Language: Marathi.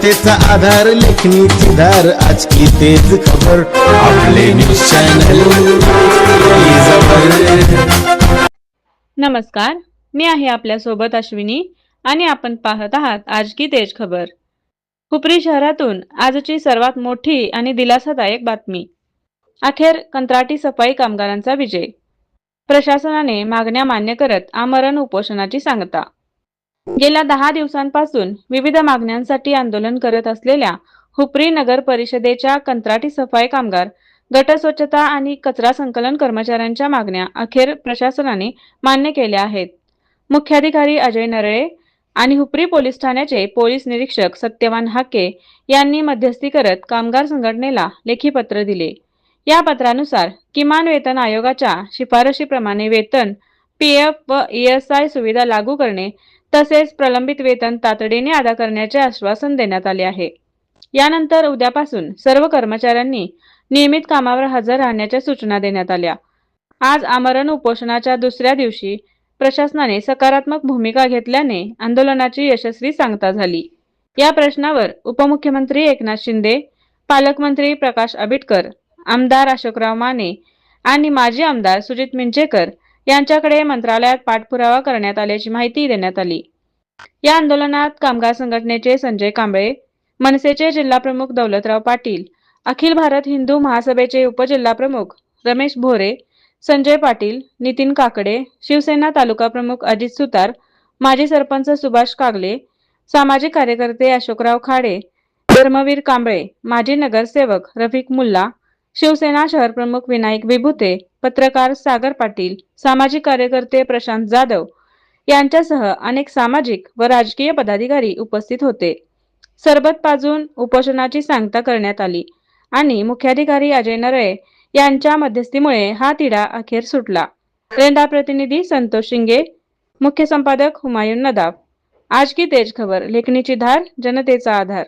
जनतेचा आधार, लेखणीची धार, आज की तेच खबर, आपले न्यूज चॅनल नमस्कार, मी आहे आपल्या सोबत अश्विनी आणि आपण पाहत आहात आज की तेज खबर। हुपरी शहरातून आजची सर्वात मोठी आणि दिलासादायक बातमी। अखेर कंत्राटी सफाई कामगारांचा विजय। प्रशासनाने मागण्या मान्य करत आमरण उपोषणाची सांगता। गेल्या 10 दिवसांपासून विविध मागण्यांसाठी आंदोलन करत असलेल्या हुपरी नगर परिषदेच्या कंत्राटी सफाई कामगार, गट स्वच्छता आणि कचरा संकलन कर्मचाऱ्यांच्या मागण्या अखेर प्रशासनाने मान्य केल्या आहेत। मुख्याधिकारी अजय नरळे आणि हुपरी पोलीस ठाण्याचे पोलीस निरीक्षक सत्यवान हाके यांनी मध्यस्थी करत कामगार संघटनेला लेखी पत्र दिले। या पत्रानुसार किमान वेतन आयोगाच्या शिफारशीप्रमाणे वेतन, पीएफ व ईएसआय सुविधा लागू करणे तसेच प्रलंबित वेतन तातडीने अदा करण्याचे आश्वासन देण्यात आले आहे। यानंतर उद्यापासून सर्व कर्मचाऱ्यांनी नियमित कामावर हजर राहण्याच्या सूचना देण्यात आल्या। आज आमरण उपोषणाच्या दुसऱ्या दिवशी प्रशासनाने सकारात्मक भूमिका घेतल्याने आंदोलनाची यशस्वी सांगता झाली। या प्रश्नावर उपमुख्यमंत्री एकनाथ शिंदे, पालकमंत्री प्रकाश आंबेडकर, आमदार अशोकराव माने आणि माजी आमदार सुजित मिंचेकर यांच्याकडे मंत्रालयात पाठपुरावा करण्यात आल्याची माहिती देण्यात आली। या आंदोलनात कामगार संघटनेचे संजय कांबळे, मनसेचे जिल्हाप्रमुख दौलतराव पाटील, अखिल भारत हिंदू महासभेचे उपजिल्हाप्रमुख रमेश भोरे, संजय पाटील, नितीन काकडे, शिवसेना तालुका प्रमुख अजित सुतार, माजी सरपंच सुभाष कागले, सामाजिक कार्यकर्ते अशोकराव खाडे, धर्मवीर कांबळे, माजी नगरसेवक रफिक मुल्ला, शिवसेना शहर प्रमुख विनायक विभूते, पत्रकार सागर पाटील, सामाजिक कार्यकर्ते प्रशांत जाधव यांच्यासह अनेक सामाजिक व राजकीय पदाधिकारी उपस्थित होते। सरबत पाजून उपोषणाची सांगता करण्यात आली आणि मुख्याधिकारी अजय नरळे यांच्या मध्यस्थीमुळे हा तिढा अखेर सुटला। रेंडा प्रतिनिधी संतोष शिंगे, मुख्य संपादक हुमायून नदाफ। आज की तेज खबर, लेखणीची धार, जनतेचा आधार।